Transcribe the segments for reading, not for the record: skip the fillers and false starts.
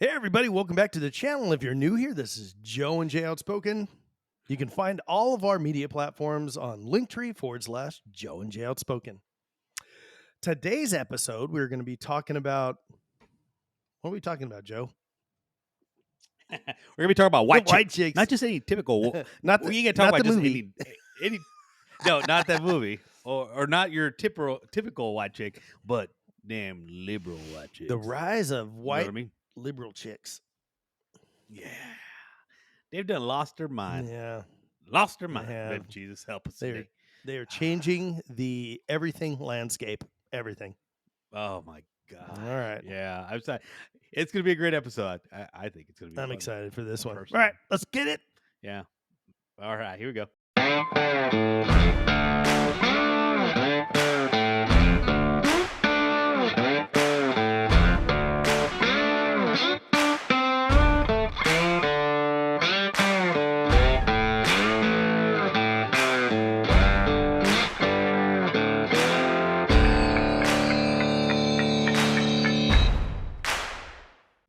Hey, everybody, welcome back to the channel. If you're new here, this is Joe and Jay Outspoken. You can find all of our media platforms on Linktree/Joe and Jay Outspoken. Today's episode, we're going to be talking about what are we talking about, Joe? We're gonna be talking about The white chicks, not chicks. just any typical. Not We the, ain't gonna talk not about the just movie. any. No, not that movie, or not your typical white chick, but damn liberal white The chicks. rise of You know what I white mean? liberal chicks. Yeah, they've done lost their mind. Yeah, Lost their they mind. have. Baby Jesus, help us They're today. they are changing the everything landscape. Everything. Oh my All god. right. Yeah, I'm sorry. It's gonna be a great episode. I think it's gonna be I'm fun. excited for this one. All Personally, right, let's get it. yeah. All right, here we go.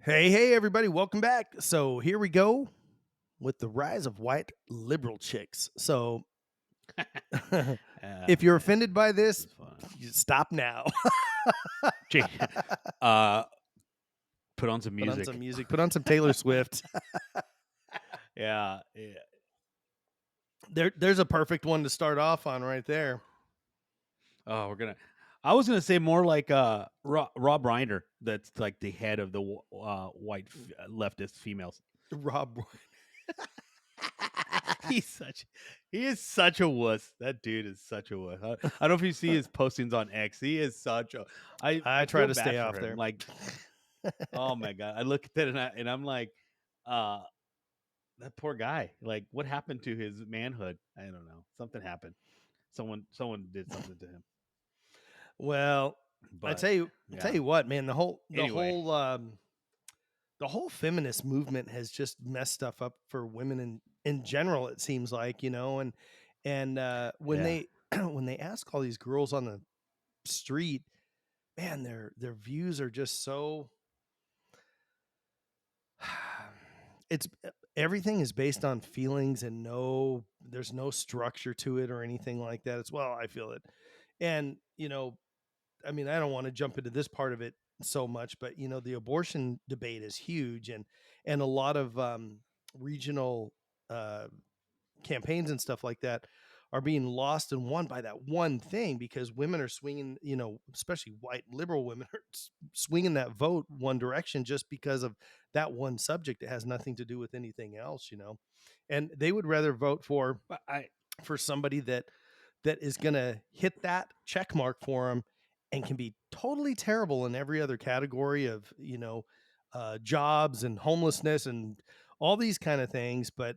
Hey, everybody, welcome back. So here we go with the rise of white liberal chicks. So if you're Man, offended by this, this is fun. you stop now. Gee, uh, put on some Put on music. some music, put on some Taylor Swift. Yeah. There's a perfect one to start off on right there. Oh, I was gonna say more like Rob Reiner. That's like the head of the white leftist females. Rob. He is such a wuss. That dude is such a wuss. I don't know if you see his postings on X. He is such a. I I try feel to bad stay for off him. there. Like, oh my god, I look at that and I'm like, uh, that poor guy. Like, what happened to his manhood? I don't know. Something happened. Someone did something to him. Well, But tell yeah. you what, man, Anyway, the whole feminist movement has just messed stuff up for women in general, it seems like, and when yeah. they when they ask all these girls on the street, man, their views are just so it's everything is based on feelings and there's no structure to it or anything like that. It's well, I feel it. And, I mean, I don't want to jump into this part of it so much, but the abortion debate is huge, and a lot of regional uh, campaigns and stuff like that are being lost and won by that one thing because women are swinging, especially white liberal women are swinging that vote one direction just because of that one subject. It has nothing to do with anything else, and they would rather vote But I for somebody that is going to hit that check mark for them and can be totally terrible in every other category of jobs and homelessness and all these kind of things. But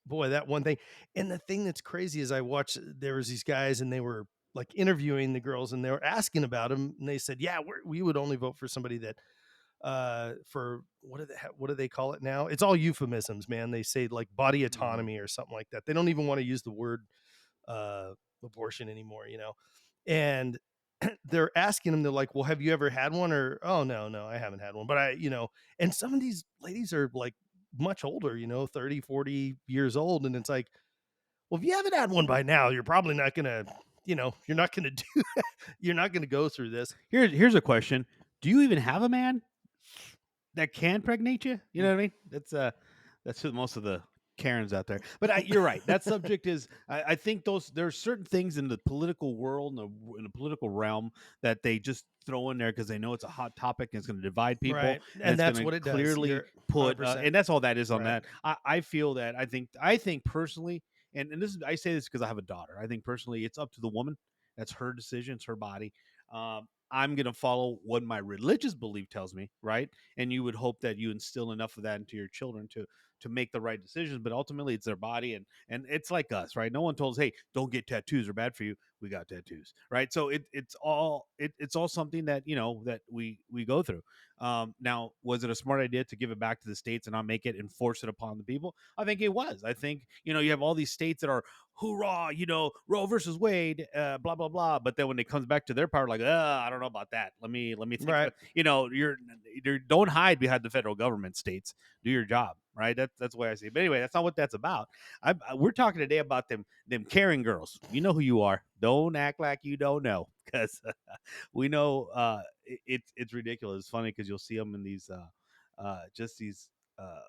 boy, that one thing. And the thing that's crazy is I watched, there was these guys and they were like interviewing the girls and they were asking about them and they said, yeah, we would only vote for somebody that for what do they call it now? It's all euphemisms, man. They say like body mhm. autonomy or something like that. They don't even want to use the word abortion anymore, and they're asking them, they're like, well, have you ever had one? Or, oh, no, I haven't had one. But and some of these ladies are like much older, 30, 40 years old. And it's like, well, if you haven't had one by now, you're probably not going to, you're not going to do, you're not going to go through this. Here's a question: do you even have a man that can pregnate you? You know what I mean? That's who most of the Karens out there. But you're right. That subject is. I think there's certain things in the political world in the political realm that they just throw in there because they know it's a hot topic and it's going to divide people Right. and And it's going that's to what it does. clearly You're put. 100% And that's all that is on right. that. I feel that I think personally, and this is I say this because I have a daughter. I think personally, it's up to the woman. That's her decision. It's her body. I'm going to follow what my religious belief tells me, right? And you would hope that you instill enough of that into your children to make the right decisions. But ultimately, it's their body, and it's like us, right? No one told us, hey, don't get tattoos; they're bad for you. we got tattoos, right? So it's all something that that we go through. Now, was it a smart idea to give it back to the states and not make it enforce it upon the people? I think it was. I think you have all these states that are hoorah, Roe versus Wade, blah blah blah. But then when it comes back to their power, like, I don't know about that. Let me think. Right. You're don't hide behind the federal government. States, do your job, right? That's the way I see it. But anyway, that's not what that's about. We're talking today about them caring girls. You know who you are. Don't act like you don't know, because we know it's ridiculous. It's funny because you'll see them in these just these uh,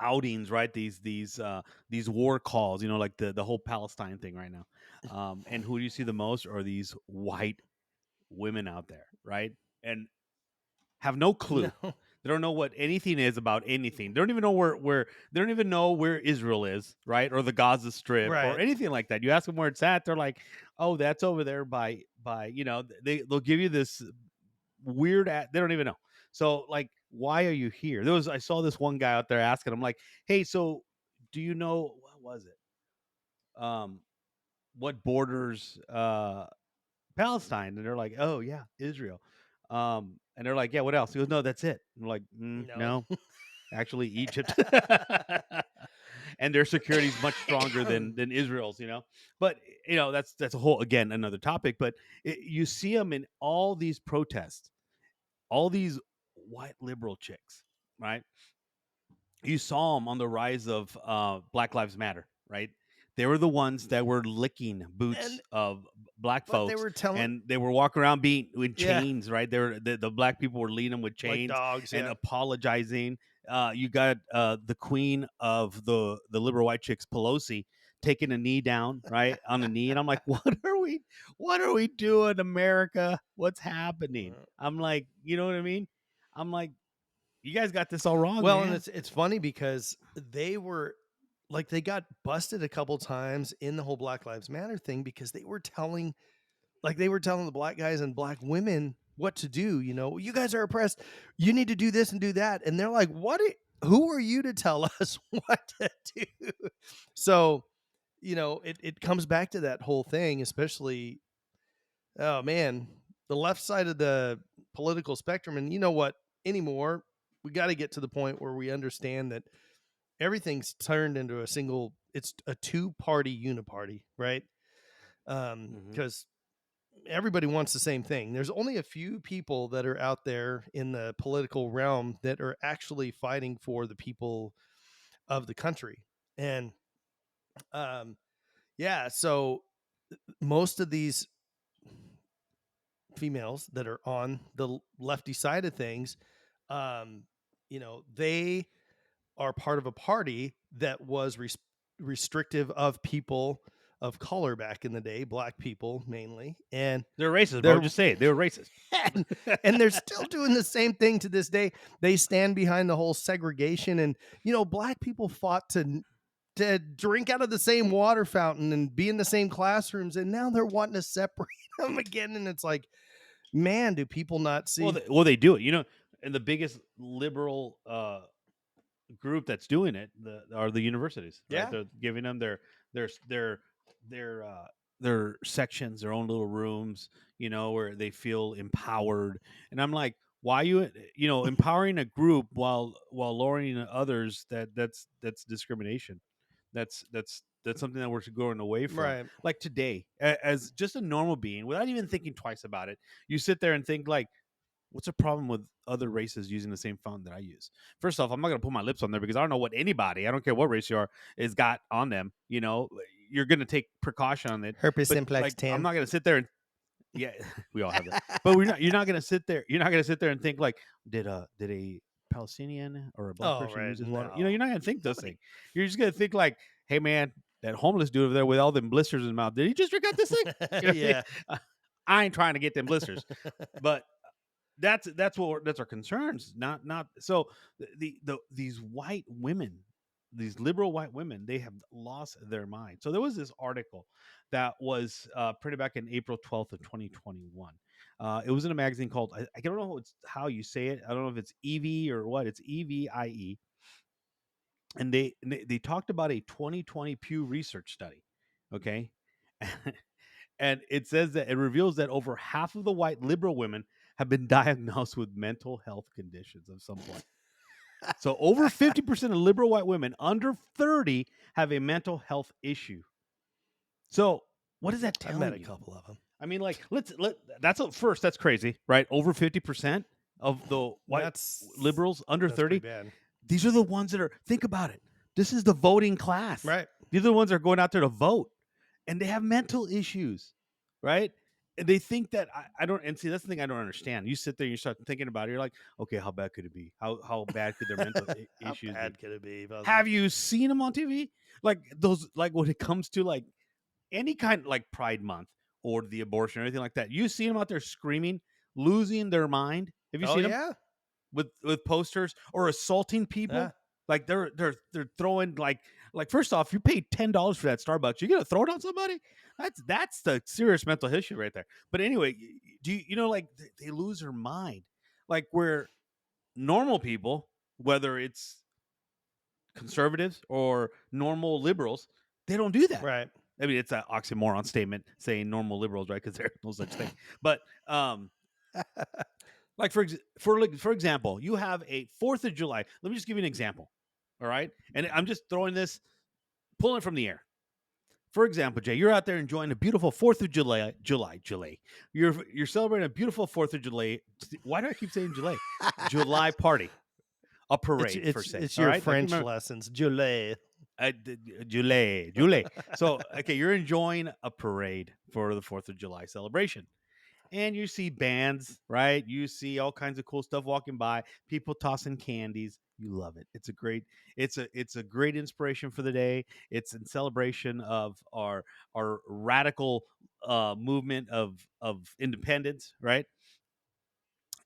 outings, right? These war calls, like the whole Palestine thing right now. And who do you see the most are these white women out there, right? And have no No. clue. They don't know what anything is about anything. They don't even know where they don't even know where Israel is, right? Or the Gaza Strip or Right. anything like that. You ask them where it's at, they're like, "Oh, that's over there by." They'll give you this weird they don't even know. So like, why are you here? I saw this one guy out there asking him like, "Hey, so do you know what was it? Um what borders Palestine?" And they're like, "Oh yeah, Israel." And they're like, "Yeah, what else?" He goes, "No, that's it." I'm like, No. "No, actually, Egypt." And their security is much stronger than Israel's. But that's a whole again another topic. But you see them in all these protests, all these white liberal chicks, right? You saw them on the rise of Black Lives Matter, right? They were the ones that were licking boots And of black but they folks, were telling, and they were walking around being with yeah, chains, right? The black people were leading them with like chains dogs, and yeah. apologizing. You got the queen of the liberal white chicks, Pelosi, taking a knee down, right on a knee, and I'm like, what are we doing, America? What's happening? I'm like, you know what I mean? I'm like, you guys got this all wrong, Well, and man. it's funny because they were like they got busted a couple times in the whole Black Lives Matter thing because they were telling the black guys and black women what to do. You guys are oppressed. You need to do this and do that. And they're like, who are you to tell us what to do? So, it comes back to that whole thing, especially, oh man, the left side of the political spectrum. And you know what? Anymore, we got to get to the point where we understand that everything's turned into it's a two-party uniparty, right? Hmm. Because everybody wants the same thing. There's only a few people that are out there in the political realm that are actually fighting for the people of the country. And um, yeah, so most of these females that are on the lefty side of things, um, they are part of a party that was restrictive of people of color back in the day, black people mainly, and They're racist, bro. they're Just say it. They were racist. and, and they're still doing the same thing to this day. They stand behind the whole segregation, and black people fought to drink out of the same water fountain and be in the same classrooms, and now they're wanting to separate them again. And it's like, man, do people not Well, see? they do it. And the biggest liberal group that's doing it are the universities, right? Yeah, They're giving them their their their uh, their sections, their own little rooms, where they feel empowered. And I'm like, why empowering a group while lowering others? That's discrimination. That's something that we're going away from. right. Like today, as just a normal being, without even thinking twice about it, you sit there and think like, what's the problem with other races using the same font that I use? First off, I'm not going to put my lips on there because I don't know what anybody, I don't care what race you are, is got on them. You're going to take precaution on it. Herpes But simplex like, I'm 10. not going to sit there and, yeah, we all have that. But you're not going to sit there. You're not going to sit there and think like, did a Palestinian or a black Oh, person right. use this water? No, You're not going to think those nobody. things. You're just going to think like, hey man, that homeless dude over there with all them blisters in his mouth, did he just drink out this thing? You know what I mean? Yeah. I ain't trying to get them blisters, but that's our concerns. Not so these white women, these liberal white women, they have lost their mind. So there was this article that was printed back in April 12th of 2021. It was in a magazine called, I don't know how you say it. I don't know if it's EV or what. It's EVIE. And they talked about a 2020 Pew Research study. Okay. And it says that it reveals that over half of the white liberal women have been diagnosed with mental health conditions of some point. So over 50% of liberal white women under 30 have a mental health issue. So what is that I've met telling a you? couple of them. I mean, like, let that's a first. That's crazy, right? Over 50% of the white liberals under That's pretty 30. bad. These are the ones that are. Think about it. This is the voting class. Right. These are the ones that are going out there to vote, and they have mental issues, right? And they think that I don't. And see, that's the thing I don't understand. You sit there, and you start thinking about it. You're like, okay, how bad could it be? How bad could their mental How issues be? bad could it be? Have you seen them on TV? Like those, like when it comes to like any kind like Pride Month or the abortion or anything like that. You see them out there screaming, losing their mind. Have you Oh seen them yeah. with posters or assaulting Yeah. people? Like they're throwing like first off, you paid $10 for that Starbucks. You're gonna throw it on somebody? That's the serious mental issue right there. But anyway, do you know like they lose their mind? Like where normal people, whether it's conservatives or normal liberals, they don't do that. Right. I mean, it's an oxymoron statement saying normal liberals, right? Because there's no such thing. But like for example, you have a 4th of July. Let me just give you an example. All right, and I'm just throwing this, pulling it from the air. For example, Jay, you're out there enjoying a beautiful 4th of July. You're celebrating a beautiful 4th of July. Why do I keep saying July? July party, a It's parade, per it's se. it's All your right, like French remember, lessons, Julie. July. So, okay, you're enjoying a parade for the 4th of July celebration. And you see bands, right? You see all kinds of cool stuff walking by, people tossing candies. You love it. It's a great inspiration for the day. It's in celebration of our radical movement of independence, right?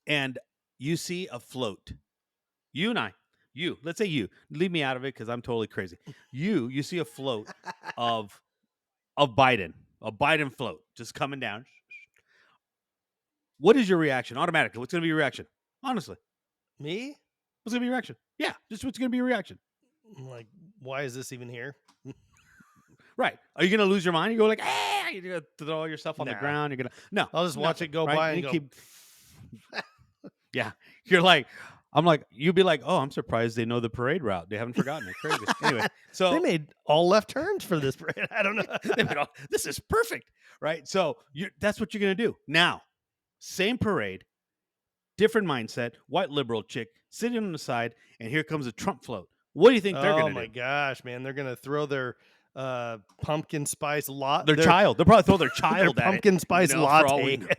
And you see a float. You and I, let's say you, leave me out of it because I'm totally crazy. You see a float of Biden, a Biden float just coming down. What is your reaction automatically? What's going to be your reaction? Honestly, Me? what's going to be your reaction? Yeah, just what's going to be your reaction? I'm like, why is this even here? Right. Are you going to lose your mind? You go like, ah, you're going to throw yourself on the Nah. ground. You're going to, no, I'll just watch it nothing. go Right. by And and you go, keep, yeah, you're like, I'm like, you'd be like, oh, I'm surprised they know the parade route. They haven't forgotten it. Crazy. Anyway, they so made all left turns for this parade. I don't know. they went, oh, this is perfect. Right. So that's what you're going to do. Now, same parade, different mindset, white liberal chick sitting on the side, and here comes a Trump float. What do you think they're going Oh to my do? gosh, man. They're gonna throw their pumpkin spice lot Their child. They'll probably throw their their child at it, pumpkin spice for all we latte.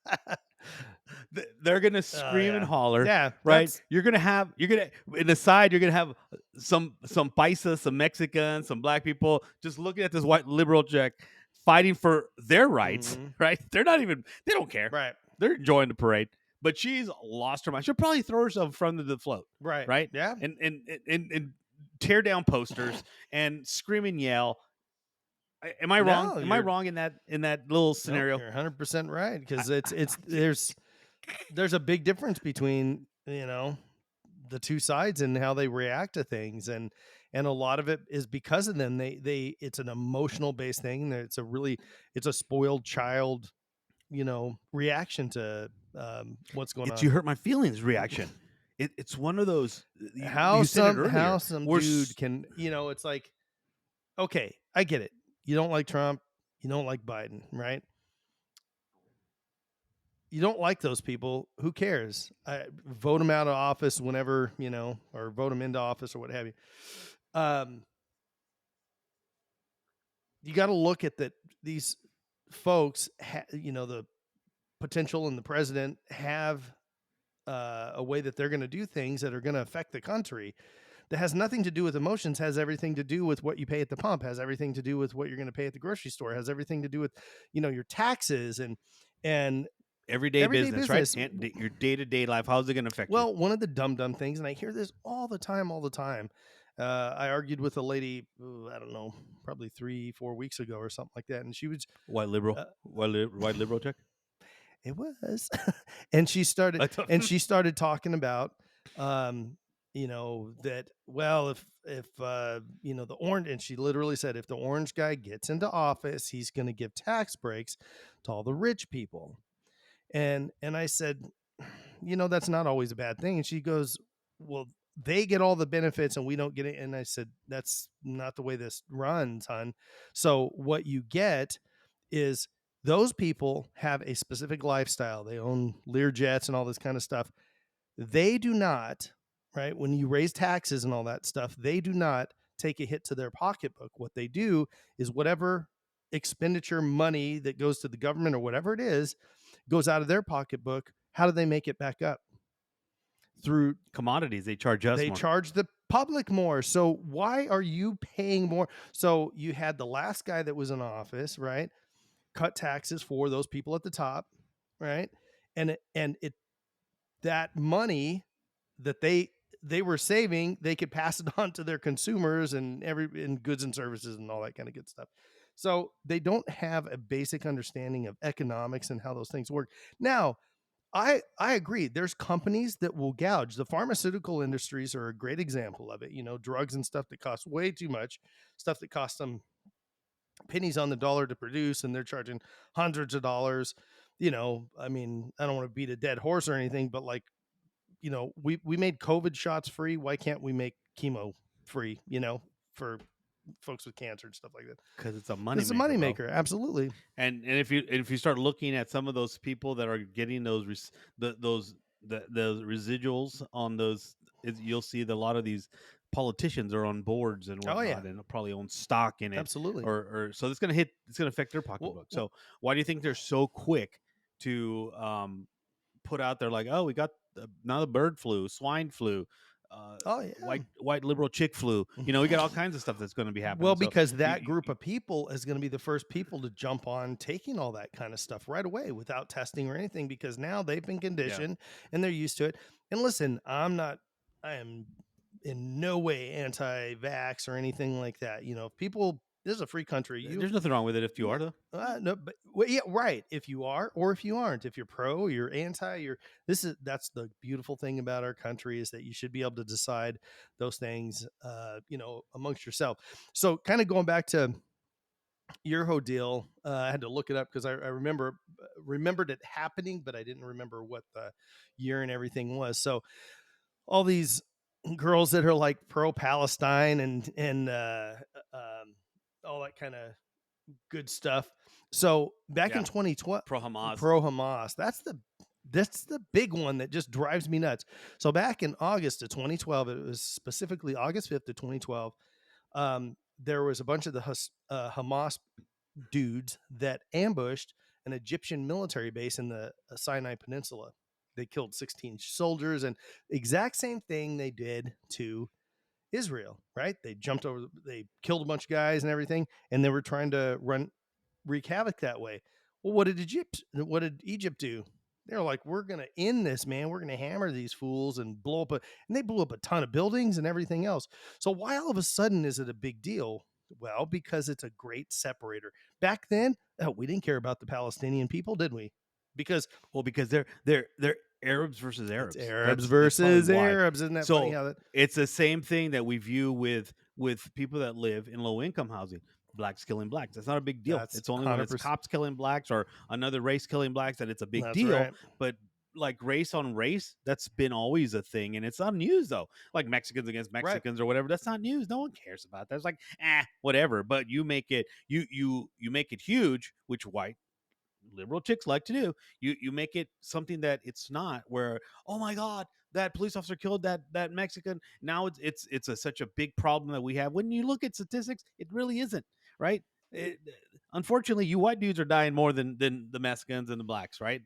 know. They're gonna Oh scream and yeah. holler, Yeah, right? that's You're gonna in the side. You're gonna have some paisa, some Mexicans, some black people just looking at this white liberal chick fighting for their rights, mhm, right? They're not even. They don't care. right. They're enjoying the parade, but she's lost her mind. She'll probably throw herself in front of the float, Right. right? Yeah. And tear down posters and scream and yell. Am I wrong? No, Am I you're wrong in that little nope, scenario? you're 100% right I, because it's there's a big difference between, the two sides and how they react to things, and a lot of it is because of them. They it's an emotional based thing. It's a spoiled child, reaction to what's going It's on. you hurt my feelings reaction. It's one of those How you said it some earlier. how some We're dude can, it's like, okay, I get it. You don't like Trump, you don't like Biden, right? You don't like those people. Who cares? Vote them out of office whenever, or vote them into office or what have you. Um, you got to look at that. These folks, the potential and the president have a way that they're going to do things that are going to affect the country. That has nothing to do with emotions. Has everything to do with what you pay at the pump. Has everything to do with what you're going to pay at the grocery store. Has everything to do with, your taxes and everyday everyday business, right? business. Your day to day life. How's it going to affect you? Well, one of the dumb things, and I hear this all the time. I argued with a lady, I don't know, probably 3-4 weeks ago or something like that, and she was, White liberal, uh, white liberal chick. it was, and she started, That's and she started talking about, um, that, well, if the orange, and she literally said, if the orange guy gets into office, he's going to give tax breaks to all the rich people. And I said, that's not always a bad thing. And she goes, well, they get all the benefits and we don't get it. And I said, that's not the way this runs, hon. So what you get is those people have a specific lifestyle. They own Lear jets and all this kind of stuff. They do not, right? When you raise taxes and all that stuff, they do not take a hit to their pocketbook. What they do is whatever expenditure money that goes to the government or whatever it is goes out of their pocketbook. How do they make it back up? Through Commodities, they charge us they more. charge the public more. So why are you paying more? So you had the last guy that was in office, right? Cut taxes for those people at the top, right? And that money that they were saving, they could pass it on to their consumers and goods and services and all that kind of good stuff. So they don't have a basic understanding of economics and how those things work. Now, I agree. There's companies that will gouge. The pharmaceutical industries are a great example of it. Drugs and stuff that cost way too much, stuff that costs them pennies on the dollar to produce, and they're charging hundreds of dollars. I mean, I don't want to beat a dead horse or anything, but like, we made COVID shots free. Why can't we make chemo free? For folks with cancer and stuff like that. Because it's a This is a moneymaker, bro. moneymaker. Absolutely. And if you start looking at some of those people that are getting those residuals on those, you'll see that a lot of these politicians are on boards and Oh yeah, whatnot, and probably own stock in it, absolutely. or so it's gonna affect their Well, pocketbook. So why do you think they're so quick to put out there like, oh, we got now the bird flu, swine flu, oh yeah. white liberal chick flu. We got all kinds of stuff that's going to be Well, happening. So because you, that group of people is going to be the first people to jump on taking all that kind of stuff right away without testing or anything, because now they've been yeah, conditioned and they're used to it. And listen, I am in no way anti-vax or anything like that. People, this is a free country. there's nothing wrong with it if you Yeah. are though. No, but well, yeah, right. If you are, or if you aren't, if you're pro, you're anti, that's the beautiful thing about our country, is that you should be able to decide those things, amongst yourself. So kind of going back to your whole deal, I had to look it up because I remembered it happening, but I didn't remember what the year and everything was. So all these girls that are like pro Palestine and all that kind of good stuff. So back in Yeah, 2012, pro Hamas. pro Hamas, that's the big one that just drives me nuts. So back in August of 2012, it was specifically August 5th of 2012. There was a bunch of the Hamas dudes that ambushed an Egyptian military base in the Sinai Peninsula. They killed 16 soldiers, and exact same thing they did to Israel, right? They killed a bunch of guys and everything, and they were trying to wreak havoc that way. Well, what did Egypt do? They're like, we're gonna end this, man. We're gonna hammer these fools and and they blew up a ton of buildings and everything else. So why all of a sudden is it a big deal? Well, because it's a great separator. Back then, we didn't care about the Palestinian people, did we? Because Well, because they're Arabs versus it's Arabs. Arabs That's probably versus why. Arabs. Isn't that funny So how that? it's the same thing that we view with people that live in low income housing. Blacks killing blacks. That's not a big deal. That's It's only when it's 100%. cops killing blacks or another race killing blacks that it's a big That's deal. right. But like race on race, that's been always a thing, and it's not news though. Like Mexicans against Right. Mexicans or whatever, that's not news. No one cares about that. It's like whatever. But you make it huge, which white liberal chicks like to do. You make it something that it's not, where oh my god, that police officer killed that Mexican. Now such a big problem that we have. When you look at statistics, it really isn't, right? It, unfortunately, you white dudes are dying more than the Mexicans and the blacks, right?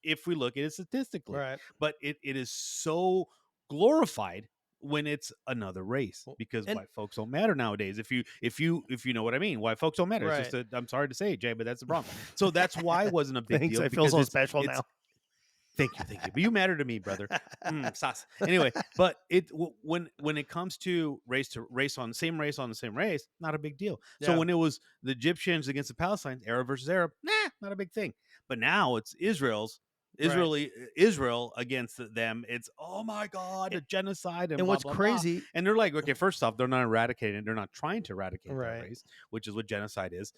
If we look at it statistically, Right. but it is so glorified when it's another race, Well, because and white folks don't matter nowadays. If you know what I mean, white folks don't matter. It's just right. that I'm sorry to say it, Jay, but that's the problem. So that's why it wasn't a big Thanks. deal, I feel because so special it's now. thank you, but you matter to me, brother. Sauce. Anyway, but when it comes to race on same race on the same race, not a big deal. So Yeah. when it was the Egyptians against the Palestinians, Arab versus Arab, not a big thing. But now it's Israel's Right. Israel against them, it's oh my god, A- a genocide and And blah what's blah blah. crazy, And they're like, okay, first off, they're not eradicating, they're not trying to eradicate that right, race, which is what genocide is.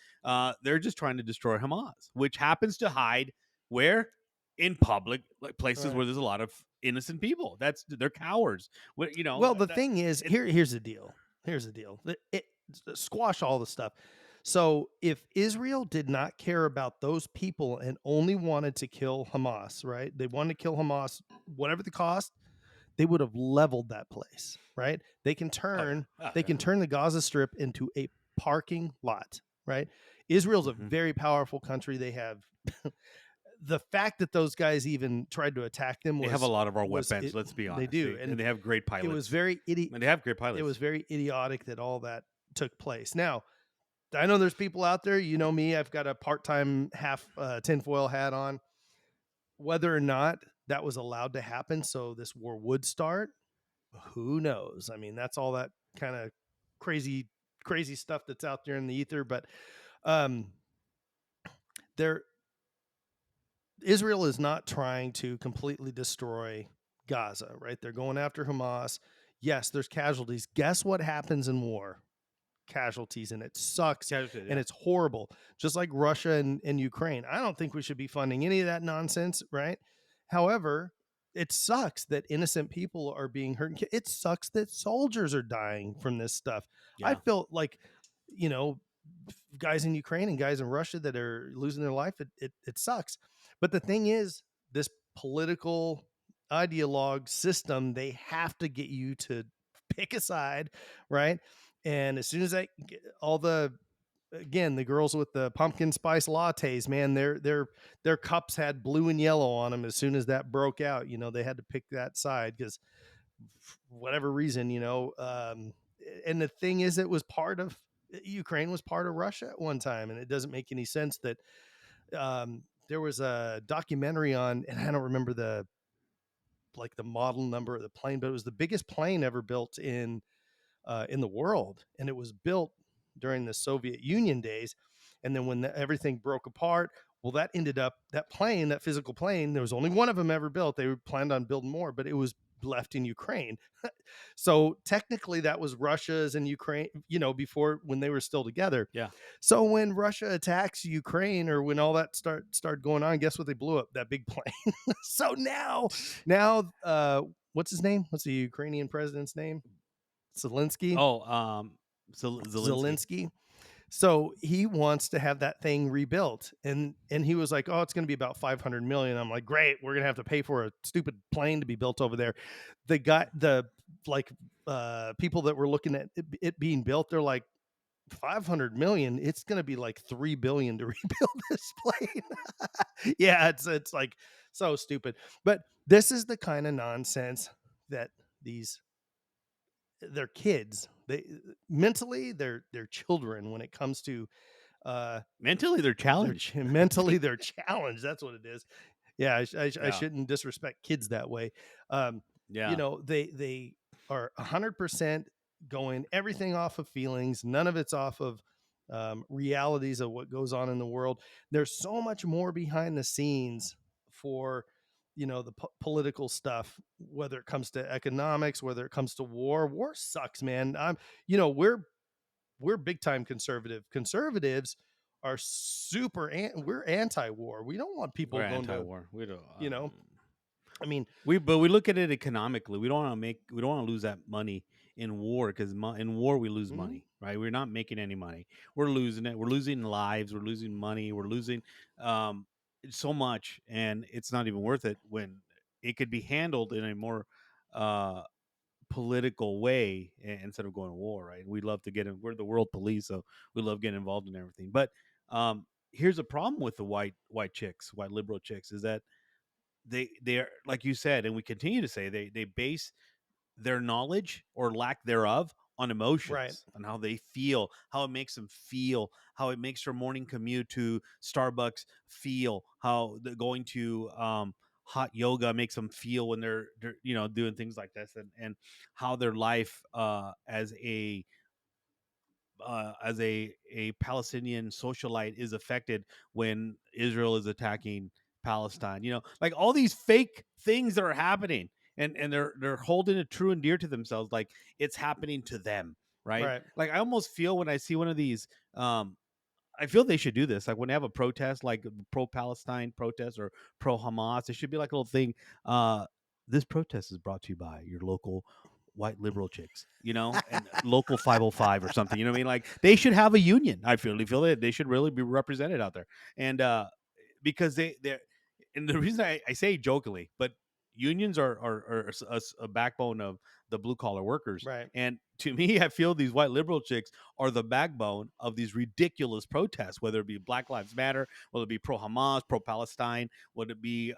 They're just trying to destroy Hamas, which happens to hide where in public like places right. where there's a lot of innocent people. That's they're cowards. Well, the That thing is, it. here's the deal. Here's the deal. Squash all the stuff. So, if Israel did not care about those people and only wanted to kill Hamas, right? They wanted to kill Hamas, whatever the cost, they would have leveled that place, right? Oh yeah, oh They yeah. can turn the Gaza Strip into a parking lot, right? Israel's a Hmm. very powerful country. They have the fact that those guys even tried to attack them They have a lot of our was weapons. it. Let's be They honest. do, and They have great it was pilots. very And they have great it was pilots. very idiotic that all that took place. Now, I know there's people out there, you know me, I've got a part-time half tinfoil hat on. Whether or not that was allowed to happen so this war would start, who knows? I mean, that's all that kind of crazy crazy stuff that's out there in the ether, but um there Israel is not trying to completely destroy Gaza, right? They're going after Hamas. Yes, there's casualties. Guess what happens in war? Casualties, and it sucks Yeah, and yeah, it's horrible, just like Russia and Ukraine. I don't think we should be funding any of that nonsense, right? However, it sucks that innocent people are being hurt. It sucks that soldiers are dying from this stuff. I yeah. felt like, you know, guys in Ukraine and guys in Russia that are losing their life. It sucks. But the thing is, this political ideologue system, they have to get you to pick a side, right? And as soon as all the again the girls with the pumpkin spice lattes, man, their cups had blue and yellow on them. As soon as that broke out, they had to pick that side because whatever reason, and the thing is, it was part of Ukraine was part of Russia at one time, and it doesn't make any sense that there was a documentary on, and I don't remember the model number of the plane, but it was the biggest plane ever built in the world, and it was built during the Soviet Union days. And then when everything broke apart, well, that ended up that plane, that physical plane. There was only one of them ever built. They planned on building more, but it was left in Ukraine. So technically, that was Russia's and Ukraine. Before when they were still together. Yeah. So when Russia attacks Ukraine, or when all that started going on, guess what? They blew up that big plane. So now, what's his name? What's the Ukrainian president's name? Zelensky. Oh, Zelensky. Zelensky. So he wants to have that thing rebuilt, and he was like, "Oh, it's going to be about 500 million." I'm like, "Great, we're going to have to pay for a stupid plane to be built over there." The like people that were looking at it being built, they're like, 500 million, it's going to be like 3 billion to rebuild this plane. Yeah, it's like so stupid. But this is the kind of nonsense that these they're kids. They're children when it comes to uh Mentally, they're challenged. mentally they're challenged. That's what it is. Yeah, I Yeah. shouldn't disrespect kids that way. Um, Yeah. they are 100% going everything off of feelings. None of it's off of realities of what goes on in the world. There's so much more behind the scenes for the political stuff, whether it comes to economics, whether it comes to war. War sucks, man. We're big time conservatives are we're anti-war. We don't want We're people going to anti-war. We don't. you know I mean, We look at it economically. We don't want to lose that money in war because in war we lose mhm, money, right? We're not making any money. We're losing it. We're losing lives. We're losing money. We're losing um, so much, and it's not even worth it when it could be handled in a more uh, political way instead of going to war, right? We love to get in. We're the world police, so we love getting involved in everything. But here's a problem with the white chicks, white liberal chicks, is that they're like you said, and we continue to say they base their knowledge or lack thereof on right. emotions, on how they feel, how it makes them feel, how it makes their morning commute to Starbucks feel, how going to hot yoga makes them feel when they're doing things like this, and how their life as a Palestinian socialite is affected when Israel is attacking Palestine, like all these fake things that are happening, and they're holding it true and dear to themselves, like it's happening to them, right? Right. Like I almost feel when I see one of these, I feel they should do this. Like when they have a protest, like pro Palestine protest or pro Hamas, it should be like a little thing. Uh, this protest is brought to you by your local white liberal chicks, and local 505 or something. You know what I mean? Like they should have a union. I feel that they should really be represented out there. And because they're, and the reason I say jokingly, but unions are a backbone of the blue collar workers. Right. And to me, I feel these white liberal chicks are the backbone of these ridiculous protests, whether it be Black Lives Matter, whether it be pro Hamas, pro Palestine, whether it be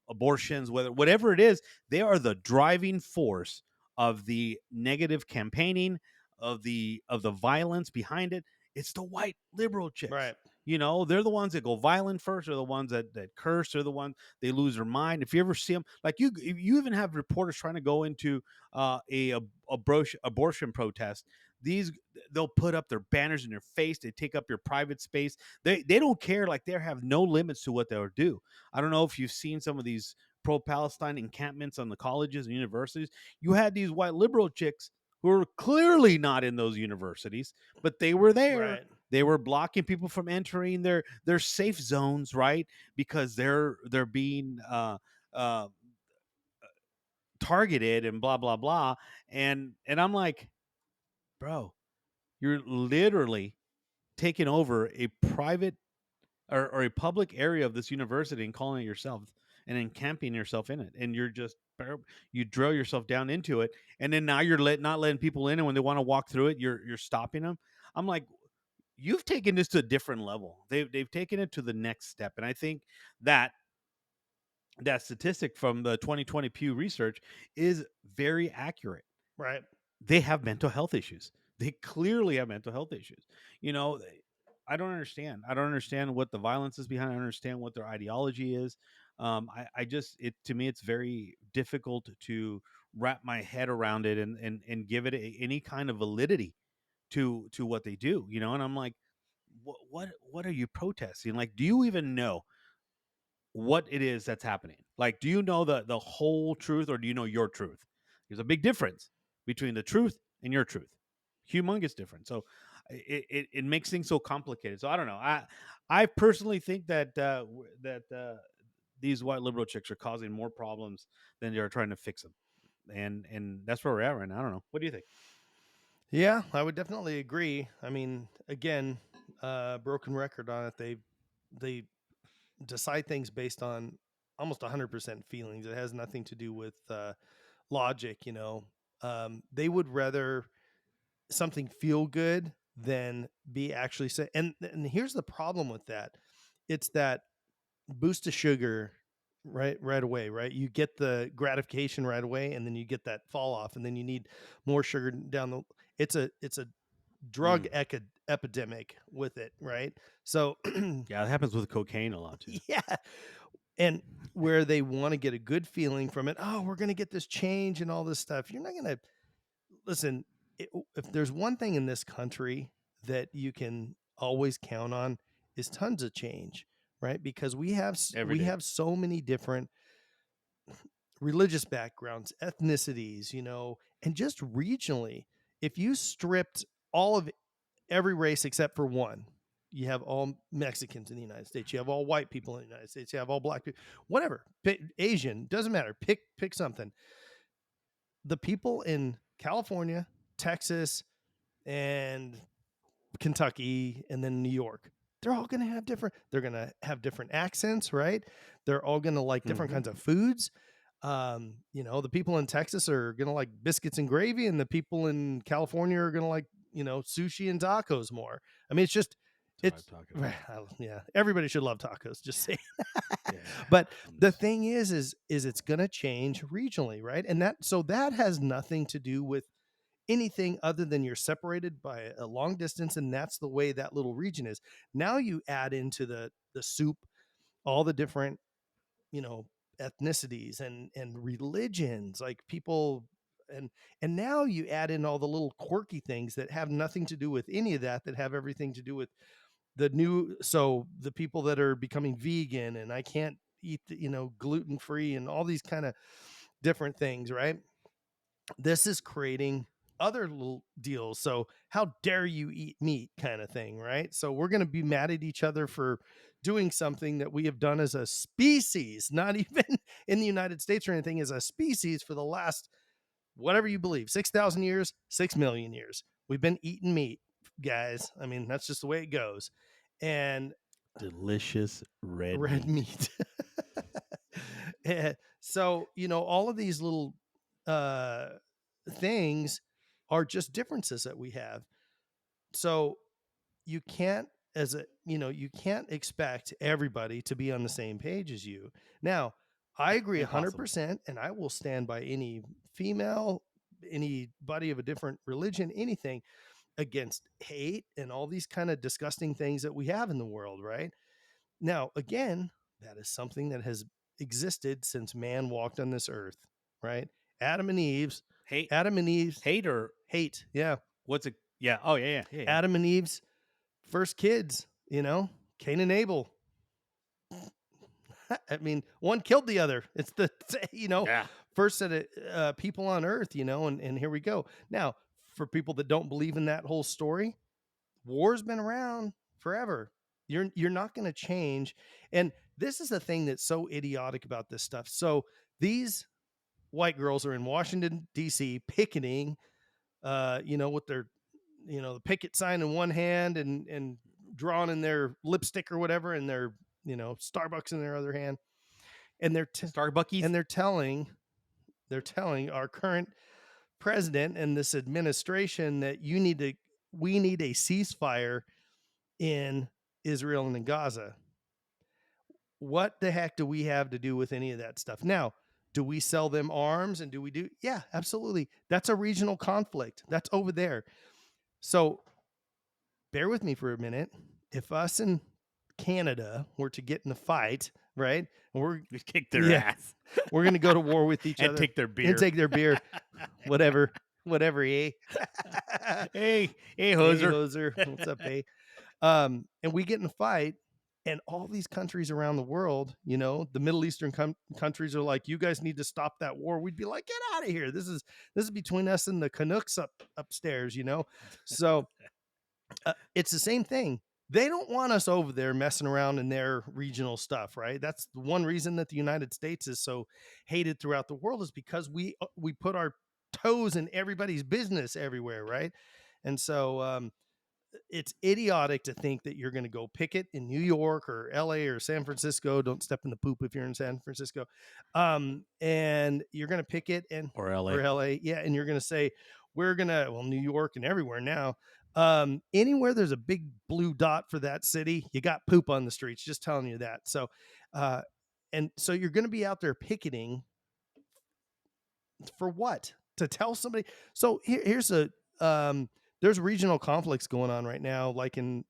abortions, whatever it is, they are the driving force of the negative campaigning, of the violence behind it. It's the white liberal chicks. Right. They're the ones that go violent first. They're the ones that curse. They're the ones they lose their mind. If you ever see them, like you even have reporters trying to go into abortion protest. These They'll put up their banners in your face. They take up your private space. They don't care. Like they have no limits to what they'll do. I don't know if you've seen some of these pro Palestine encampments on the colleges and universities. You had these white liberal chicks who were clearly not in those universities, but they were there. Right. They were blocking people from entering their safe zones, right? Because they're being uh, targeted and blah blah blah. And I'm like, bro, you're literally taking over a private or a public area of this university and calling it yourself and encamping yourself in it, and you're just you drill yourself down into it, and then now you're not letting people in, and when they want to walk through it, you're stopping them. I'm like, you've taken this to a different level. They've taken it to the next step, and I think that that statistic from the 2020 Pew Research is very accurate. Right. They have mental health issues. They clearly have mental health issues. You know, I don't understand. I don't understand what the violence is behind. I don't understand what their ideology is. I just it to me it's very difficult to wrap my head around it and give it any kind of validity to what they do. And I'm like, what are you protesting? Like, do you even know what it is that's happening? Like, do you know the whole truth, or do you know your truth? There's a big difference between the truth and your truth. Humongous difference. So it makes things so complicated. So I don't know. I personally think that these white liberal chicks are causing more problems than they're trying to fix them. And that's where we're at right now. I don't know. What do you think? Yeah, I would definitely agree. I mean, again, broken record on it. They decide things based on almost 100% feelings. It has nothing to do with logic. They would rather something feel good than be actually say. And here's the problem with that. It's that boost of sugar right away, right? You get the gratification right away, and then you get that fall off, and then you need more sugar down the. It's a drug Mm. epidemic with it, right? So Yeah, it happens with cocaine a lot too. yeah, and where they want to get a good feeling from it. Oh, we're going to get this change and all this stuff. You're not going to listen. If there's one thing in this country that you can always count on is tons of change, right? Because Every we day. have so many different religious backgrounds, ethnicities, and just regionally. If you stripped all of every race except for one, you have all Mexicans in the United States. You have all white people in the United States. You have all black people, whatever. Asian, doesn't matter. Pick something. The people in California, Texas, and Kentucky, and then New York, they're all going to have different accents, right? They're all going to like different Hmm. kinds of foods. The people in Texas are going to like biscuits and gravy, and the people in California are going to like, sushi and tacos more. I mean, That's what I'm it's, talking about. yeah, everybody should love tacos, just say. Yeah. But I'm the just thing is it's going to change regionally, right? And that has nothing to do with anything other than you're separated by a long distance, and that's the way that little region is. Now you add into the soup all the different, you know ethnicities and religions, like people, and now you add in all the little quirky things that have nothing to do with any of that have everything to do with the people that are becoming vegan, and I can't eat, gluten free and all these kind of different things, right? This is creating other little deals. So, how dare you eat meat kind of thing, right? So, we're going to be mad at each other for doing something that we have done as a species, not even in the United States or anything, as a species for the last, whatever you believe, 6,000 years, 6 million years. We've been eating meat, guys. I mean, that's just the way it goes. And Delicious red red meat. meat. So, all of these little uh, things are just differences that we have. So, you can't, you can't expect everybody to be on the same page as you. Now, I agree Impossible. 100%, and I will stand by any female, anybody of a different religion, anything against hate and all these kind of disgusting things that we have in the world, right? Now, again, that is something that has existed since man walked on this earth, right? Adam and Eve's, Hate, Adam and Eve's hate, or hate. Yeah. what's it? Yeah. Oh, yeah, yeah, yeah, yeah. Adam and Eve's first kids, Cain and Abel. I mean, one killed the other. It's the, Yeah. first set of people on earth, and here we go. Now, for people that don't believe in that whole story, war's been around forever. You're not going to change. And this is the thing that's so idiotic about this stuff. So these white girls are in Washington D.C. picketing, with their, the picket sign in one hand and drawn in their lipstick or whatever, and their, Starbucks in their other hand, and Starbuckies. and they're telling our current president and this administration that we need a ceasefire in Israel and in Gaza. What the heck do we have to do with any of that stuff? Now, do we sell them arms and do we do? Yeah, absolutely. That's a regional conflict. That's over there. So bear with me for a minute. If us and Canada were to get in a fight, right? And We kick their yeah, ass we're going to go to war with each and other take their and beer. take their beer, whatever, eh? Hey, hey, Hey, hoser. hoser. What's up, eh? And we get in a fight, and all these countries around the world, the Middle Eastern countries are like, "You guys need to stop that war." We'd be like, "Get out of here! This is between us and the Canucks upstairs," So it's the same thing. They don't want us over there messing around in their regional stuff, right? That's the one reason that the United States is so hated throughout the world, is because we put our toes in everybody's business everywhere, right? And so it's idiotic to think that you're going to go picket in New York or LA or San Francisco. Don't step in the poop if you're in San Francisco. And you're going to picket and Or LA. or LA. Yeah. And you're going to say, New York and everywhere now. Anywhere there's a big blue dot for that city, you got poop on the streets, just telling you that. So, uh, and so you're going to be out there picketing for what? To tell somebody. So here's a there's regional conflicts going on right now, like in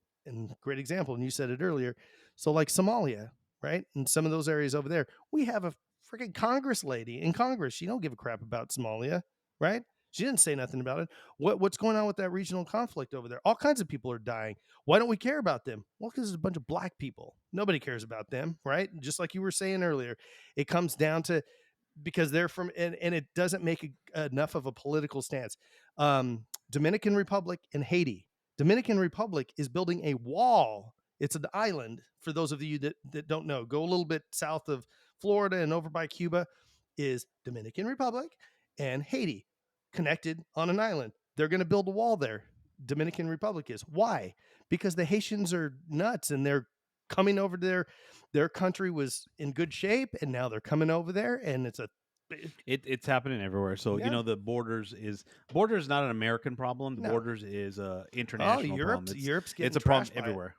great example, and you said it earlier. So like Somalia, right? In some of those areas over there, we have a freaking Congress lady in Congress. She don't give a crap about Somalia, right? She didn't say nothing about it. What's going on with that regional conflict over there? All kinds of people are dying. Why don't we care about them? Well, because there's a bunch of black people. Nobody cares about them, right? Just like you were saying earlier, it comes down to, because they're from, and it doesn't make enough of a political stance. Dominican Republic and Haiti. Dominican Republic is building a wall. It's an island, for those of you that don't know. Go a little bit south of Florida and over by Cuba is Dominican Republic and Haiti, connected on an island. They're going to build a wall there. Dominican Republic is. Why? Because the Haitians are nuts and they're coming over to their country was in good shape, and now they're coming over there, and it's a It's happening everywhere. So yeah. the border is not an American problem. The No. borders is a Oh, international problem. Europe's It's getting a problem trashed by it. everywhere.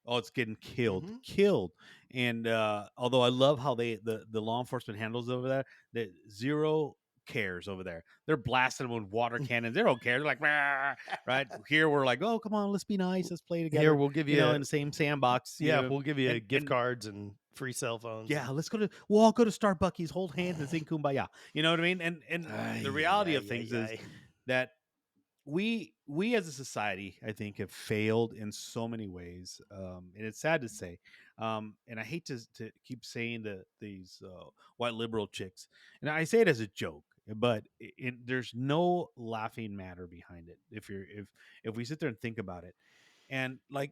Oh, it's getting killed, Mhm. killed. And although I love how the law enforcement handles over there, that zero cares over there. They're blasting them with water cannons. They don't care. They're like, "Rah," right here. We're like, oh, come on, let's be nice, let's play Here, together. we'll give In you the same sandbox. yeah, we'll give you gift And cards and free cell phones yeah, and we'll all go to Starbucks, hold hands, and sing kumbaya. You know what I mean? And the ay, reality of ay, things ay, is ay. that we as a society, I think, have failed in so many ways, and it's sad to say. And I hate to keep saying these white liberal chicks, and I say it as a joke, but there's no laughing matter behind it. If we sit there and think about it, and like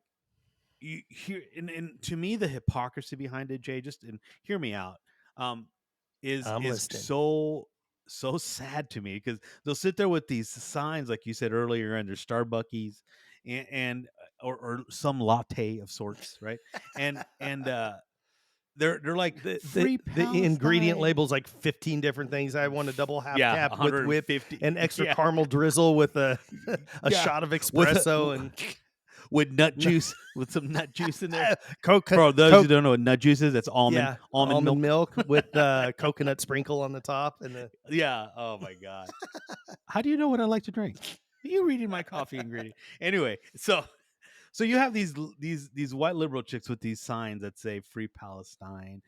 you hear, and to me, the hypocrisy behind it, Jay, just and hear me out, um, I'm is listening. so sad to me because they'll sit there with these signs, like you said earlier, under Starbuckies or some latte of sorts, right? And they're like free The ingredient Palestine. label's like 15 different things. I want a double half Yeah, cap with whip 150. and extra Yeah, caramel drizzle with a a yeah, shot of with espresso and with nut juice, with some nut juice in there. coconut For those who coke. don't know what nut juice is, that's Yeah, almond almond milk. milk with coconut sprinkle on the top and the Yeah. Oh my god. How do you know what I like to drink? Are you reading my coffee ingredient? Anyway, so you have these white liberal chicks with these signs that say "Free Palestine,"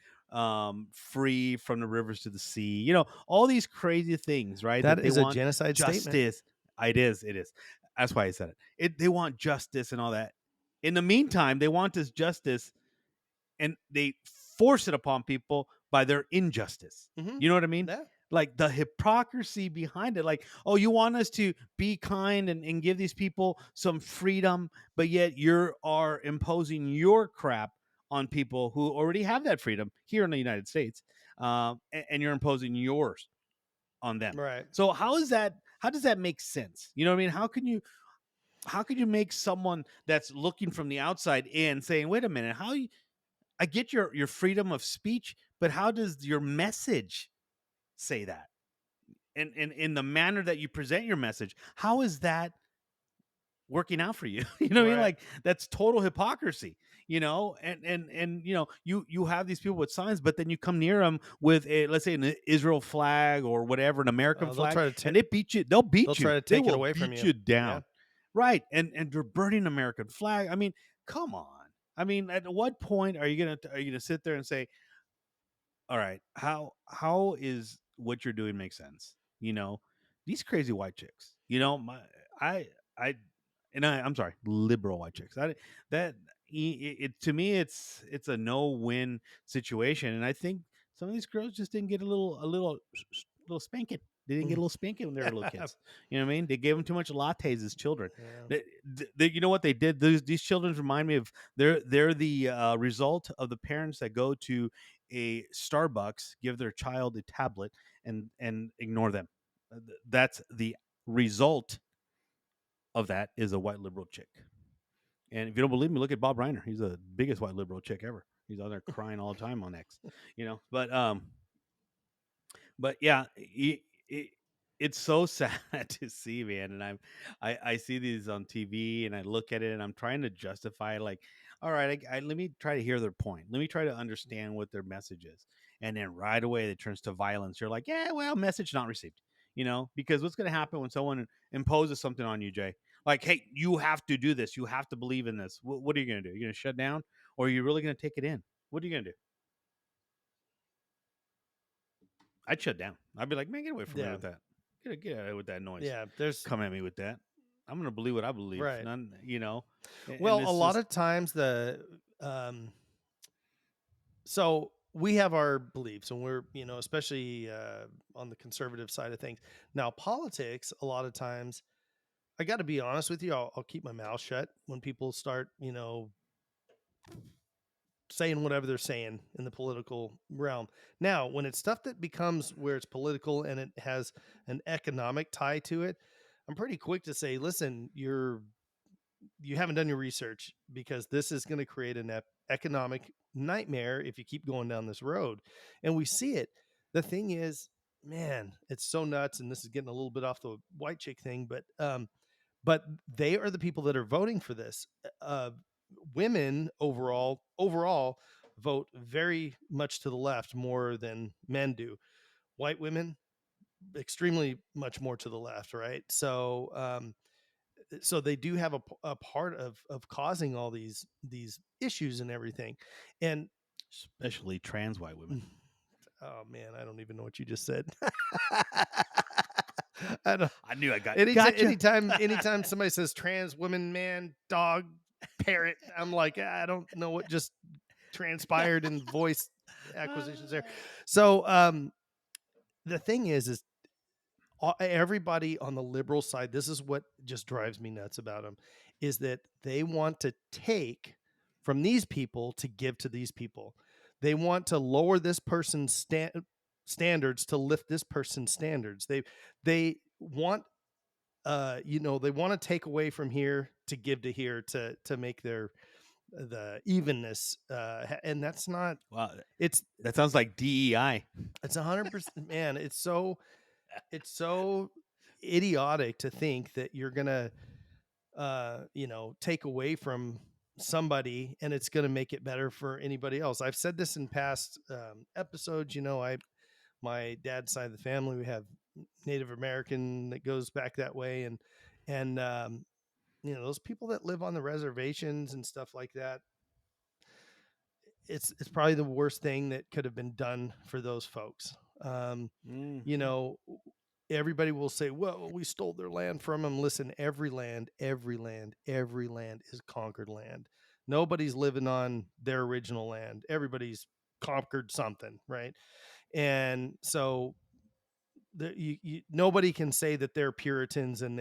"Free from the rivers to the sea." All these crazy things, right? that That they is a want genocide statement. justice. It is. That's why I said it. They want justice and all that. In the meantime, they want this justice and they force it upon people by their injustice. Hmm. You know what I mean? Yeah, Like the hypocrisy behind it. Like, oh, you want us to be kind and give these people some freedom, but yet you are imposing your crap on people who already have that freedom here in the United States, and you're imposing yours on them. right. So how is that? How does that make sense? You know what I mean? How can you make someone that's looking from the outside in saying, "Wait a minute, I get your freedom of speech, but how does your message say that? And in the manner that you present your message, how is that working out for you?" You know what I mean? Right. Like that's total hypocrisy, you have these people with signs, but then you come near them with a, let's say, an Israel flag or whatever, an American They'll flag, try to and they'll they'll beat you. try to They take it will away from beat you. you Yeah. down. Right. And they're burning American flag. I mean, come on. I mean, at what point are you gonna sit there and say, all right, how is what you're doing make sense? These crazy white chicks. I I I'm sorry, liberal white chicks. That to me, it's a no win situation, and I think some of these girls just didn't get a little spanking. They didn't get a little spanking when they were little kids. You know what I mean? They gave them too much lattes as children. Yeah. You know what they did? These children remind me of they're the result of the parents that go to a Starbucks, give their child a tablet, and ignore them. That's the result of that is a white liberal chick. And if you don't believe me, look at Bob Reiner. He's the biggest white liberal chick ever. He's out there crying all the time on X. But yeah, it's so sad to see, man. And I see these on TV and I look at it and I'm trying to justify, like, all right, let me try to hear their point. Let me try to understand what their message is. And then right away it turns to violence. You're like, yeah, well, message not received. Because what's going to happen when someone imposes something on you, Jay? Like, hey, you have to do this. You have to believe in this. What are you going to do? You're going to shut down, or are you really going to take it in? What are you going to do? I'd shut down. I'd be like, man, get away from me Yeah. with that. Get out with that noise. Yeah. There's Come at me with that. I'm gonna believe what I believe. right. And Well, a it's lot just of times so we have our beliefs and we're, especially on the conservative side of things. Now, politics, a lot of times, I got to be honest with you, I'll keep my mouth shut when people start, saying whatever they're saying in the political realm. Now, when it's stuff that becomes where it's political and it has an economic tie to it, I'm pretty quick to say, listen, you haven't done your research because this is going to create an economic nightmare if you keep going down this road. And we see it. The thing is, man, it's so nuts. And this is getting a little bit off the white chick thing, but they are the people that are voting for this. Women overall vote very much to the left more than men do. White women extremely much more to the left, right? So they do have a part of causing all these issues and everything. And especially trans white women. oh man, I don't even know what you just said. I don't. I knew I got Anytime, gotcha. anytime somebody says trans woman, man, dog, parrot, I'm like, I don't know what just transpired in voice acquisitions there. So the thing is everybody on the liberal side, this is what just drives me nuts about them, is that they want to take from these people to give to these people. They want to lower this person's standards to lift this person's standards. They want they want to take away from here to give to here to make their the evenness and that's not Wow, it's that sounds like DEI. it's 100%, man. It's so idiotic to think that you're gonna take away from somebody and it's gonna make it better for anybody else. I've said this in past episodes. I my dad's side of the family, we have Native American that goes back that way, and those people that live on the reservations and stuff like that, it's probably the worst thing that could have been done for those folks. You Mhm. know, everybody will say, "Well, we stole their land from them." Listen, every land is conquered land. Nobody's living on their original land. Everybody's conquered something, right? And so nobody can say that they're Puritans and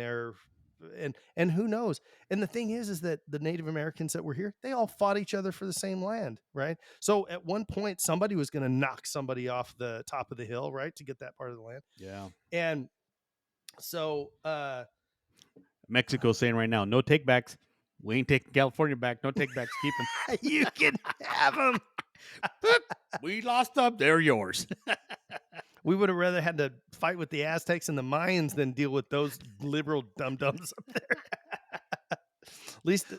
and who knows. And the thing is that the Native Americans that were here, they all fought each other for the same land, right? So at one point somebody was going to knock somebody off the top of the hill, right, to get that part of the land. Yeah. And so Mexico's saying right now, no takebacks. We ain't taking California back. No takebacks. Keep them. you can have them. We lost them. They're yours. We would have rather had to fight with the Aztecs and the Mayans than deal with those liberal dum dums up there. At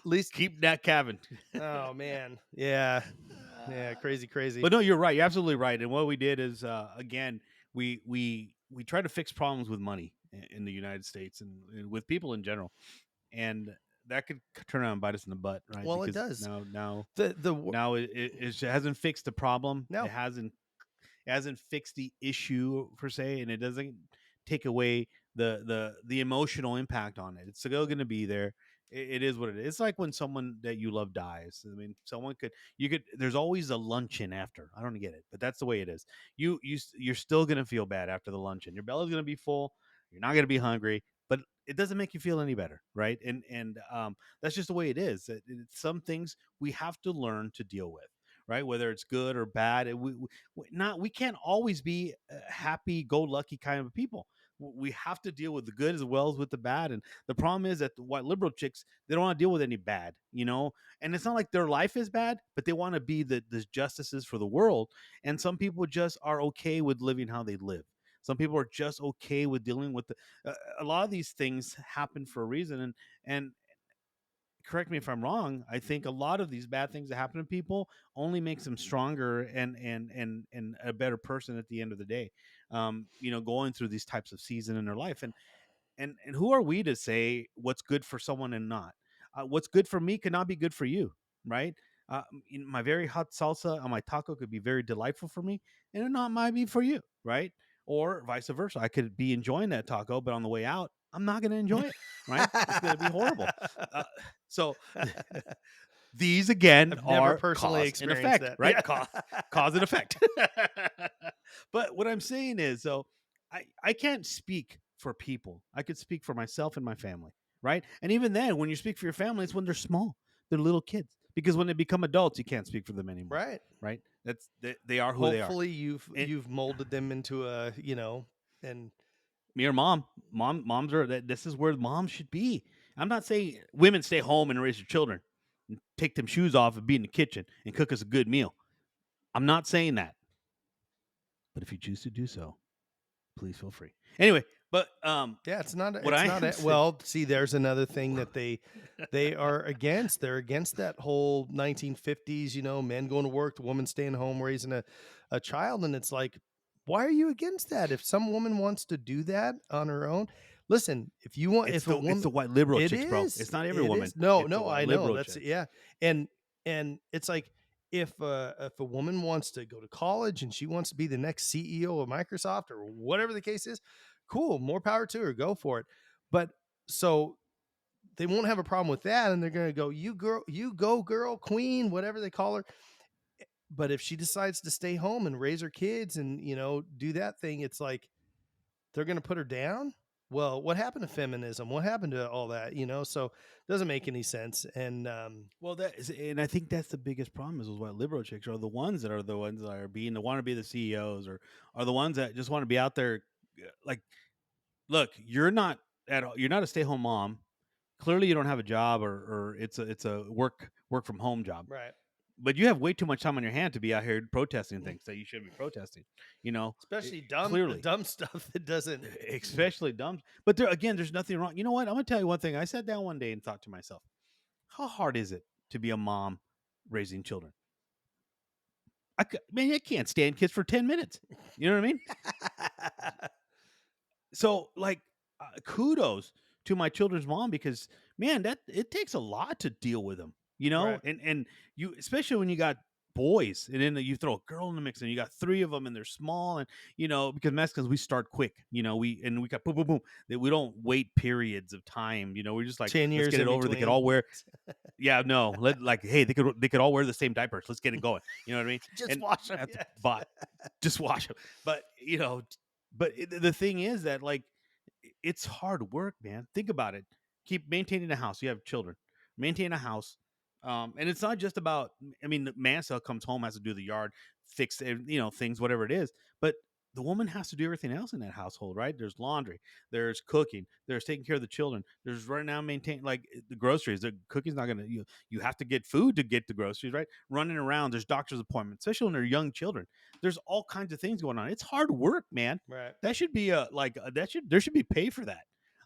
least. Keep that cabin. Oh man, yeah, yeah, crazy, crazy. But no, you're right. You're absolutely right. And what we did is, again, we try to fix problems with money in the United States and with people in general, and that could turn around and bite us in the butt, right? Well, it Because does. now The now it hasn't fixed the problem. No. It hasn't fixed the issue per se, and it doesn't take away the emotional impact on it. It's still going to be there. It is what it is. It's like when someone that you love dies. I mean, someone could you could. There's always a luncheon after. I don't get it, but that's the way it is. You're still going to feel bad after the luncheon. Your belly's going to be full. You're not going to be hungry, but it doesn't make you feel any better, right? And that's just the way it is. Some things we have to learn to deal with, right? Whether it's good or bad. We can't always be happy go lucky kind of people. We have to deal with the good as well as with the bad. And the problem is that the white liberal chicks, they don't want to deal with any bad, and it's not like their life is bad, but they want to be the justices for the world. And some people just are okay with living how they live. Some people are just okay with dealing with a lot of these things happen for a reason. And correct me if I'm wrong, I think a lot of these bad things that happen to people only makes them stronger and a better person at the end of the day. Going through these types of season in their life, and who are we to say what's good for someone and not? What's good for me cannot be good for you, right? My very hot salsa on my taco could be very delightful for me, and it not might be for you, right? Or vice versa. I could be enjoying that taco, but on the way out, I'm not going to enjoy it, right? It's going to be horrible. Uh, so these again I've never are personally cause and experienced effect, that. right? Yeah. Cause and effect. But what I'm saying is, so I can't speak for people. I could speak for myself and my family, right? And even then, when you speak for your family, it's when they're small, they're little kids. Because when they become adults, you can't speak for them anymore, Right. right? They are who they are. Hopefully you've And you've molded them into and me or moms are that. This is where moms should be. I'm not saying women stay home and raise your children, and take them shoes off and be in the kitchen and cook us a good meal. I'm not saying that. But if you choose to do so, please feel free. Anyway, but yeah, it's not what it's I not am a, saying, well, see, there's another thing that they are against. They're against that whole 1950s, men going to work, the woman staying home raising a child, and it's like, why are you against that? If some woman wants to do that on her own, listen, if you want if a it's woman the white liberal it chicks, bro. is. It's not every It woman. is. No, It's the no, white I know. liberal That's chicks. yeah. And it's like if a woman wants to go to college and she wants to be the next CEO of Microsoft or whatever the case is, cool, more power to her, go for it. But so they won't have a problem with that, and they're going to go, you girl, you go girl, queen, whatever they call her. But if she decides to stay home and raise her kids and, do that thing, it's like they're going to put her down. Well, what happened to feminism? What happened to all that? So it doesn't make any sense. And Well, that is, and I think that's the biggest problem is those white liberal chicks are the ones that are being the want to be the CEOs or are the ones that just want to be out there. Like, look, you're not a stay home mom. Clearly, you don't have a job or it's a work from home job. right, But you have way too much time on your hand to be out here protesting things that you shouldn't be protesting. especially dumb, the Clearly, dumb stuff that doesn't. especially dumb. But there again, there's nothing wrong. You know what? I'm gonna tell you one thing. I sat down one day and thought to myself, how hard is it to be a mom raising children? Man, I can't stand kids for 10 minutes. You know what I mean? So, like, kudos to my children's mom because man, that it takes a lot to deal with them, Right. and you especially when you got boys and then you throw a girl in the mix and you got three of them and they're small and because Mexicans we start quick, we got boom boom boom that we don't wait periods of time, we're just like 10 let's years get it in over. They could all between. wear yeah no let like hey they could all wear the same diapers. Let's get it going. You know what I mean? Just And watch them. at the Yes. bot just watch them. But the thing is that like it's hard work, man. Think about it. Keep maintaining a house. You have children. Maintain a house. And it's not just about. I mean, the man still comes home, has to do the yard, fix things, whatever it is. But the woman has to do everything else in that household, right? There's laundry, there's cooking, there's taking care of the children. There's right now maintain like the groceries. The cooking's not gonna you have to get food to get the groceries, right? Running around. There's doctor's appointments, especially when they're young children. There's all kinds of things going on. It's hard work, man. Right. That should be that should there should be pay for that.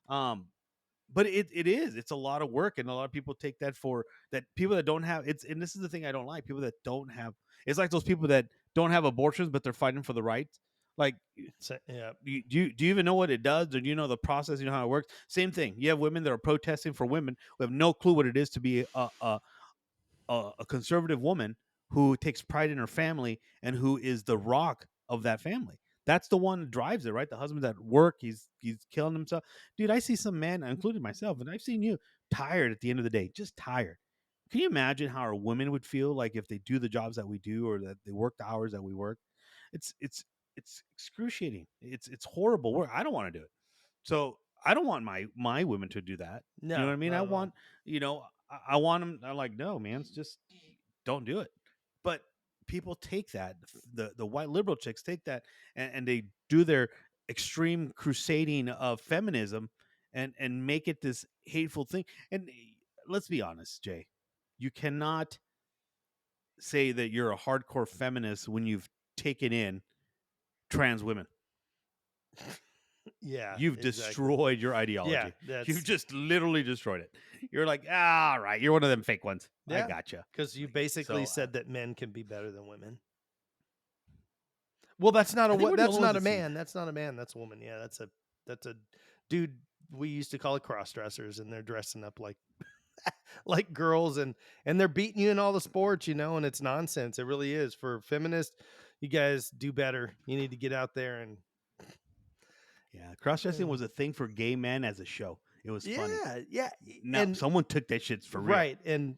Um, but it is it's a lot of work, and a lot of people take that for that people that don't have it's and this is the thing I don't like people that don't have it's like those people that don't have abortions but they're fighting for the rights. Like, So, yeah. do you even know what it does, or do you know the process? You know how it works. Same thing. You have women that are protesting for women who have no clue what it is to be a conservative woman who takes pride in her family and who is the rock of that family. That's the one that drives it, right? The husband's at work, he's killing himself. Dude, I see some men, including myself, and I've seen you tired at the end of the day, just tired. Can you imagine how our women would feel like if they do the jobs that we do or that they work the hours that we work? It's it's it's excruciating. It's horrible work. I don't want to do it. So I don't want my women to do that. You know what No, I mean? not at all. I want them. I'm like, no, man, it's just don't do it. But people take that. The white liberal chicks take that and they do their extreme crusading of feminism and make it this hateful thing. And let's be honest, Jay, you cannot say that you're a hardcore feminist when you've taken in trans women. Yeah, You've exactly. destroyed your Yeah, ideology. You've that's just literally destroyed it. You're like, all right, you're one of them fake ones. I yeah, gotcha. because you basically So said that men can be better than women. Well, that's not a I think what we're the that's only ones not a that see man. that. That's not a man. That's a woman. Yeah, that's a dude. We used to call it cross dressers, and they're dressing up like girls, and they're beating you in all the sports, and it's nonsense. It really is. For feminists, you guys do better. You need to get out there and Yeah, cross dressing uh, was a thing for gay men as a show. It was funny. yeah, yeah, Now and someone took that shit for real. right, and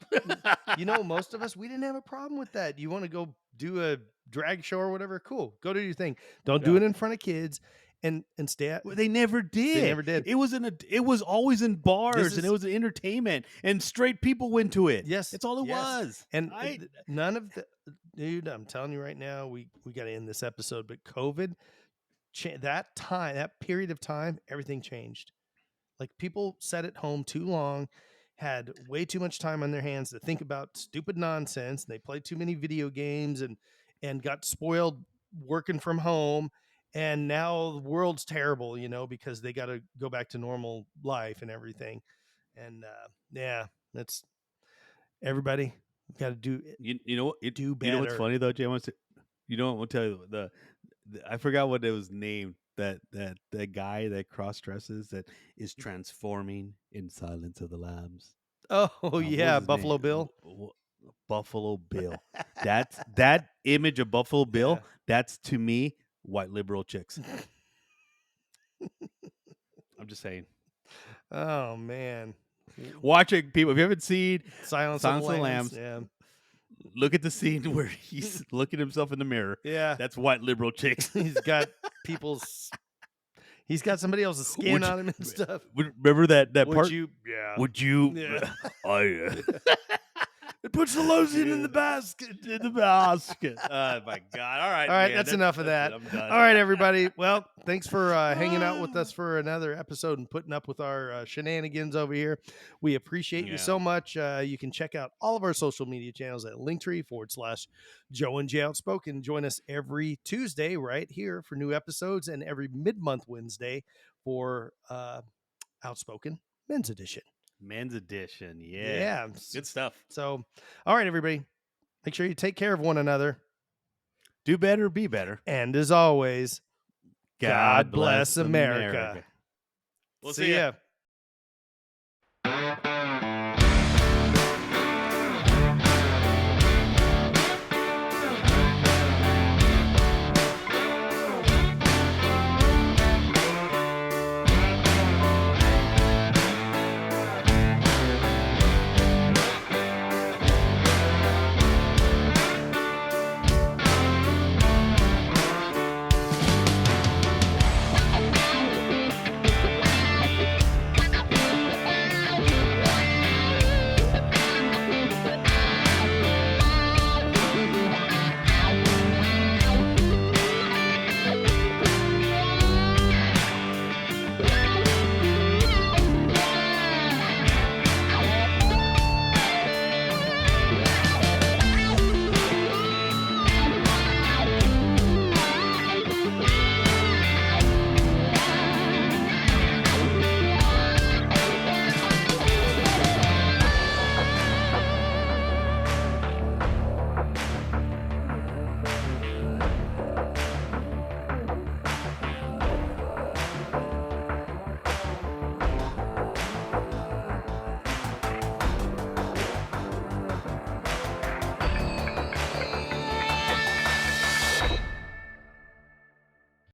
most of us we didn't have a problem with that. You want to go do a drag show or whatever? Cool, go do your thing. Don't do Yeah. it in front of kids, and stay at. Well, they never They did. never did. It was always in This bars and it is was entertainment and straight people went to it. yes, That's all it yes, was. and I none of the dude. I'm telling you right now, we got to end this episode. But COVID, that period of time, everything changed. Like people sat at home too long, had way too much time on their hands to think about stupid nonsense. And they played too many video games and got spoiled working from home. And now the world's terrible, because they got to go back to normal life and everything. And yeah, that's everybody got to do you know what's better. funny though, Jay? You know what? I'll tell you I forgot what it was named. That guy that cross dresses that is transforming in Silence of the Lambs. Oh What was yeah, his name? Buffalo Bill. Buffalo Bill. That image of Buffalo Bill. Yeah. That's to me white liberal chicks. I'm just saying. Oh man. Watching people. If you haven't seen Silence of the Silence of the Lambs. Lambs, Yeah. Look at the scene where he's looking at himself in the mirror. Yeah. That's white liberal chicks. He's got people's he's got somebody else's skin Would on him and stuff. remember that Would part? you? Yeah. Would you? Yeah. I It puts the lotion in the basket. in the basket. Oh my god! All right, All right, man. that's enough of That's that. it. I'm done. All right, everybody. Well, thanks for hanging out with us for another episode and putting up with our shenanigans over here. We appreciate you Yeah. so much. You can check out all of our social media channels at linktree/Joe and J Outspoken. Join us every Tuesday right here for new episodes and every mid-month Wednesday for Outspoken Men's Edition. Men's edition. Yeah. Yeah. Good stuff. So, all right, everybody. Make sure you take care of one another. Do better, be better. And as always, God bless America. We'll See see ya. ya.